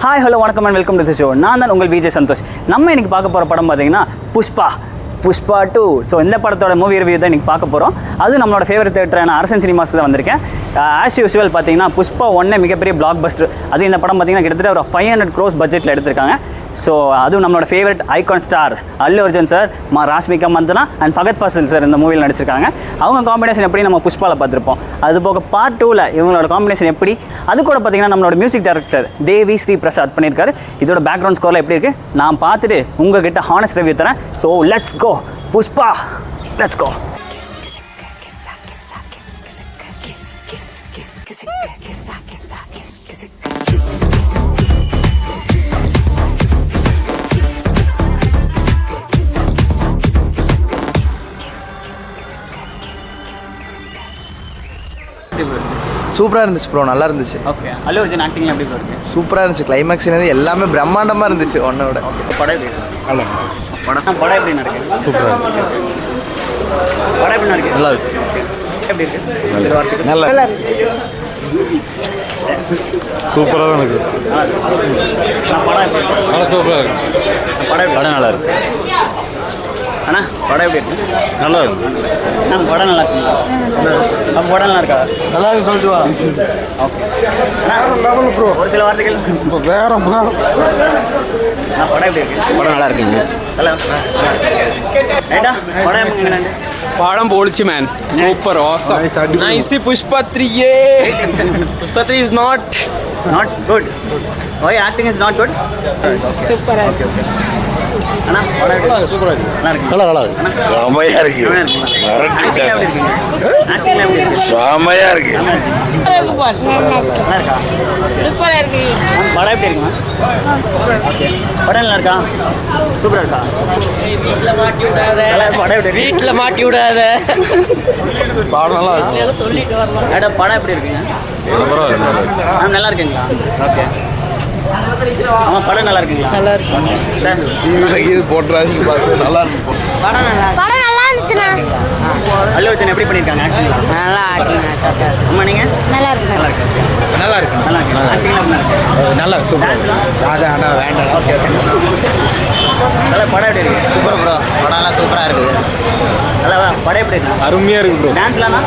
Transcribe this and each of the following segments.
Hi hello வணக்கம் and welcome to the show. நான் தான் உங்கள் விஜய் சந்தோஷ். நம்ம இன்றைக்கி பார்க்க போகிற படம் பார்த்தீங்கன்னா புஷ்பா 2. ஸோ இந்த படத்தோட மூவி ரிவ்யூ தான் இன்றைக்கி பார்க்க போகிறோம். அதுவும் நம்மளோட ஃபேவரட் தேட்டரான அரசன் சினிமாஸ்க்கு தான் வந்திருக்கேன். ஆஸ் யூஸ்வல் பார்த்தீங்கன்னா புஷ்பா 1 மிகப்பெரிய பிளாக் பஸ்டர். அது இந்த படம் பார்த்தீங்கன்னா கிட்டத்தட்ட ஒரு 500 crores பட்ஜெட்டில் எடுத்திருக்காங்க. ஸோ அதுவும் நம்மளோட favourite icon star Allu Arjun sir, Rashmika Mandanna and Fahadh Faasil sir இந்த மூவியில் நடிச்சிருக்காங்க. அவங்க காம்பினேஷன் எப்படி நம்ம புஷ்பாவில் பார்த்துருப்போம். அது போக பார்ட் 2ல் இவங்களோட காம்பினேஷன் எப்படி, அது கூட பார்த்தீங்கன்னா நம்மளோட மியூசிக் டைரக்டர் தேவி ஸ்ரீ பிரசாத் பண்ணியிருக்காரு. இதோட பேக்ரவுண்ட் ஸ்கோரில் எப்படி இருக்குது நான் பார்த்துட்டு உங்ககிட்ட ஹானஸ்ட் ரிவ்யூ தரேன். So let's go Pushpa, let's go. சூப்பராக இருந்துச்சு ப்ரோ, நல்லா இருந்துச்சு. ஓகே, அல்லு அர்ஜுன் ஆக்டிங் எப்படி இருக்கு? சூப்பராக இருந்துச்சு. கிளைமேக்ஸ்லேருந்து எல்லாமே பிரம்மாண்டமாக இருந்துச்சு. ஒன்னோட படம் எப்படி படம் எப்படி இருக்கு? சூப்பராக இருக்கு. படம் எப்படி இருக்கு? நல்லா இருக்கு. எப்படி இருக்கு? நல்லா சூப்பராக தான் இருக்கு. படம் எப்படி இருக்கு? சூப்பராக இருக்கு. படம் நல்லா இருக்கு. அண்ணா படம் எப்படி இருக்கு? நல்லா இருக்கு. நான் படம் நல்லா இருக்குங்களா? நம்ம படம் நல்லா இருக்கா? நல்லா இருக்கு சொல்லிட்டு வா. ஓகே ப்ரோ, ஒரு சில வார்த்தைகள் வேற படம் எப்படி இருக்கு? படம் நல்லா இருக்குங்க. ஹலோ ஏடா படம் எப்படி? படம் போலிச்சு man, super awesome. Nice. Pushpa 3 Pushpa 3 is not good. Why acting is not good? super. Okay. அண்ணா படம் எப்படி? சூப்பராக இருக்கு. நல்லா இருக்கு. நல்லா இருக்கு. செமையாக இருக்கு. ஆக்டிங் எப்படி இருக்கு? ஆக்டிங் எப்படி இருக்கு? செமையாக இருக்கு. நல்லா இருக்கா? சூப்பரா இருக்கு. படம் எப்படி இருக்குமா? ஓகே, படம் நல்லா இருக்கா? சூப்பராக இருக்கா? வீட்ல மாட்டி விடாத. படம் எப்படி இருக்கு? வீட்ல மாட்டி விடாத. படம் நல்லா இருக்கு. சொல்லிட்டு வரலாம். ஏடா படம் எப்படி இருக்குங்க? நல்லா இருக்குங்களா? ஓகே. ஆமாம், படம் நல்லா இருக்குங்களா? நல்லா இருக்கு. இது போட்டுறாது. நல்லா இருக்கு. படம் நல்லா இருந்துச்சுண்ணா. அல்லு அர்ஜுன் எப்படி பண்ணியிருக்காங்க ஆக்டிங்? நல்லா ஆக்டிங். அம்மா நீங்கள்? நல்லா இருக்கு. நல்லா இருக்கு. நல்லா இருக்கு. நல்லா இருக்கு. ஆக்டிங்லாம் எப்படி இருக்கு? நல்லா இருக்கு. சூப்பர். அதான் வேண்டாம். ஓகே. நல்லா படம் எப்படி இருக்கு? சூப்பர் ப்ரோ, படம்லாம் சூப்பராக இருக்குது. நல்லா படம் எப்படி இருக்கு? அருமையாக இருக்கு ப்ரோ. டான்ஸ்லாம்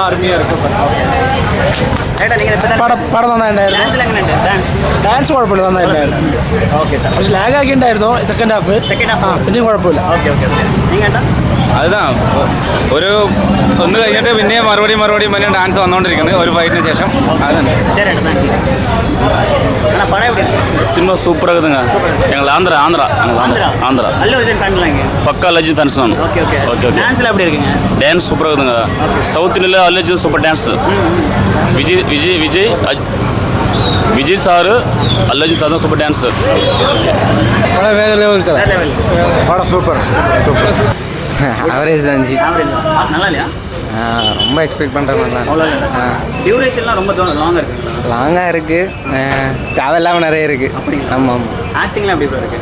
அருமையாக இருக்கு. ஏடா நீங்கள் இப்போ പടം നന്നായിരുന്നു. டான்ஸ்லாம் எங்கே டான்ஸ்? ഡാൻസ് കുഴപ്പമില്ല, നന്നായിട്ടുണ്ടായിരുന്നു. Okay sir. പക്ഷെ ലാഗ് ആക്കിണ്ടായിരുന്നു സെക്കൻഡ് ഹാഫ്. പിന്നെയും കുഴപ്പമില്ല. ഓക്കെ. നിങ്ങൾ ഏട്ടാ? அதுதான் ഒന്ന് കഴിഞ്ഞിട്ട് പിന്നെ മറുപടി പിന്നെ ഡാൻസ് വന്നുകൊണ്ടിരിക്കുന്നത് ഒരു ഫൈറ്റിന് ശേഷം. அதுதான் சரி ஏட்டா, தேங்க்ஸ். அண்ணா படம் எப்படி இருக்கு? சினிமா சூப்பராக இருக்குதுங்க. எங்கள் ஆந்திரா அல்லு அர்ஜுன் ஃபேன்லாம் இங்கே பக்கா அல்ஜுன் ஃபேன்ஸ் நான். ஓகே. டான்ஸ்லாம் எப்படி இருக்குங்க? டான்ஸ் சூப்பராக இருக்குதுங்க. சவுத் இந்தியாவில் Arjun super dance. Vijay sir Arjun sir தான் சூப்பர் டான்ஸ். படம் வேறு லெவல் சார். வேற லெவல். படம் சூப்பர். ஆவரேஜ் தான் ஜி. ஆவரேஜ் நல்லா இல்லையா? ரொம்ப எக்ஸ்பெக்ட் பண்ணுறேன். அவ்வளோ டியூரேஷன்லாம் ரொம்ப லாங்காக இருக்குங்களா? லாங்காக இருக்குது, தேவையில்லாமல் நிறைய இருக்குது. அப்படிங்களா? ஆமாம். ஆக்டிங்லாம் எப்படி இருக்கு?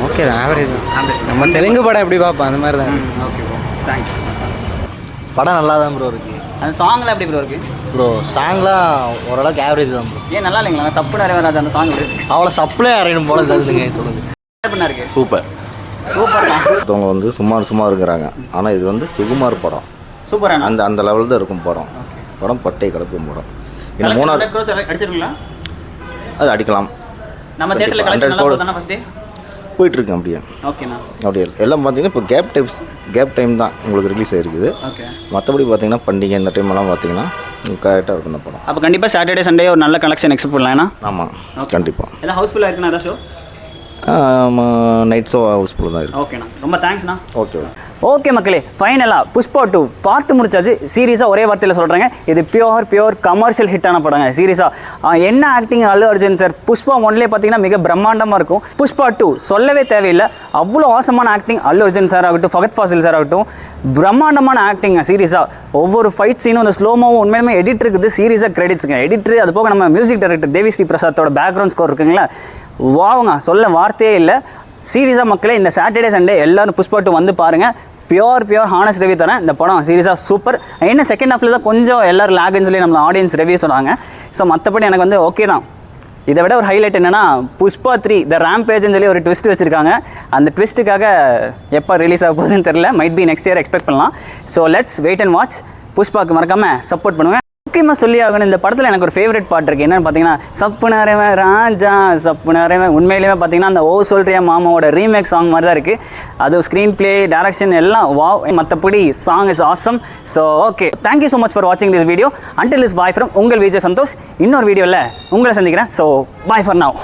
ஓகே தான், ஆவரேஜ் தான். ஆவரேஜ். நம்ம தெலுங்கு படம் எப்படி பார்ப்போம் அந்த மாதிரி தான். Okay bro, thanks. படம் நல்லா தான் ப்ரோ இருக்குது. அந்த சாங்லாம் எப்படி ப்ரோ இருக்குது? ப்ரோ சாங்லாம் ஓரளவுக்கு ஆவரேஜ் தான் ப்ரோ. ஏன் நல்லா இல்லைங்களா? சப்பு நிறைய வராது அந்த சாங் இருக்கு. அவ்வளோ சப்ளை அறையணும் போல தருதுங்க. சொல்லுங்கள். என்ன இருக்கு? சூப்பர் தான். ஒருத்தவங்க வந்து சும்மா இருக்கிறாங்க. ஆனால் இது வந்து சுகுமார் படம். சூப்பரான அந்த லெவலில் தான் இருக்கும் படம் பட்டை கலக்கும் படம். இன்னும் 3 crores அடிச்சிருக்கீங்களா? அது அடிக்கலாம். நம்ம தியேட்டர்ல கலெக்ஷன் நல்லா போதானே ஃபர்ஸ்ட் டே? போயிட்டுருக்கு அப்படியே. ஓகேண்ணா. அப்படியே எல்லாம் பார்த்தீங்கன்னா இப்போ கேப் டைம் தான் உங்களுக்கு ரிலீஸ் ஆகிருக்குது. ஓகே. மற்றபடி பார்த்தீங்கன்னா பண்டிகை இந்த டைம்லாம் பார்த்தீங்கன்னா கரெக்டாக இருக்கும் இந்த படம். அப்போ கண்டிப்பாக சாட்டர்டே சண்டே ஒரு நல்ல கலெக்ஷன் எக்ஸ்பெக்ட் பண்ணலாம். ஏன்னா ஆமாம், கண்டிப்பாக. ஏதாவது ஹவுஸ்ஃபுல்லாக இருக்குண்ணா ஏதாவது ஷோ? நைட் ஷோ ஹவுஸ்ஃபுல்லாக தான் இருக்கும். ஓகேண்ணா, ரொம்ப தேங்க்ஸ்ண்ணா. ஓகே மக்களே, ஃபைனலாக புஷ்பா 2 பார்த்து முடிச்சாச்சு. சீரியஸாக ஒரே வார்த்தையில் சொல்கிறாங்க, இது பியோர் கமர்ஷியல் ஹிட்டான படங்க. சீரியஸாக என்ன ஆக்டிங் அல்லு அர்ஜுன் சார். புஷ்பா 1லே பார்த்தீங்கன்னா மிக பிரம்மாண்டமாக இருக்கும். புஷ்பா 2 சொல்லவே தேவையில்லை, அவ்வளோ ஆசமான ஆக்டிங். அல்லு அர்ஜுன் சார் ஆகட்டும், ஃபகத் ஃபாசில் சார் ஆகட்டும், பிரம்மாண்டமான ஆக்டிங்க. சீரியஸாக ஒவ்வொரு ஃபைட் சீனும் அந்த ஸ்லோமோவும் உண்மையுமே எடிட்டருக்கு சீரியஸாக கிரெடிட்ஸுங்க. எடிட்டர் அது போக நம்ம music director Devi Sri பிரசாத்தோட background score இருக்குங்களா, வாவுங்க, சொல்ல வார்த்தையே இல்லை. சீரியஸாக மக்களே, இந்த சாட்டர்டே சண்டே எல்லோரும் புஷ்பா 2 வந்து பாருங்கள். பியோர் ஹானஸ்ட் ரிவ்யூ தரேன். இந்த படம் சீரியஸாக சூப்பர். என்ன செகண்ட் ஹாஃபில் தான் கொஞ்சம் எல்லோரும் லேகன்ஸ்லேயே நம்ம ஆடியன்ஸ் ரிவ்யூ சொன்னாங்க. ஸோ மற்றபடி எனக்கு வந்து ஓகே தான். இதை விட ஒரு ஹைலைட் என்னன்னா புஷ்பா 3 த ரேம்பேஜ்னு சொல்லி ஒரு ட்விஸ்ட் வச்சிருக்காங்க. அந்த ட்விஸ்ட்டுக்காக எப்போ ரிலீஸ் ஆக போகுதுன்னு தெரியல, might be next year expect பண்ணலாம். So let's wait and watch. புஷ்பாக்கு மறக்காமல் சப்போர்ட் பண்ணுவேன். முக்கியமாக சொல்லி ஆகணும், இந்த படத்தில் எனக்கு ஒரு ஃபேவரட் பாட்டு இருக்குது. என்னென்னு பார்த்தீங்கன்னா சப்புனரவன் ராஜா சப்புனரவன். உண்மையிலேயே பார்த்தீங்கன்னா அந்த ஓ சொல்கிறியா மாமாவோட ரீமேக் சாங் மாதிரி தான் இருக்குது. அது ஸ்க்ரீன் ப்ளே, டைரக்ஷன் எல்லாம் வாவ். மற்றபடி song is awesome. So okay, thank you so much for வாட்சிங் this video. Until is bye from உங்கள் விஜய் சந்தோஷ். இன்னொரு வீடியோவில் உங்களை சந்திக்கிறேன். So bye for now.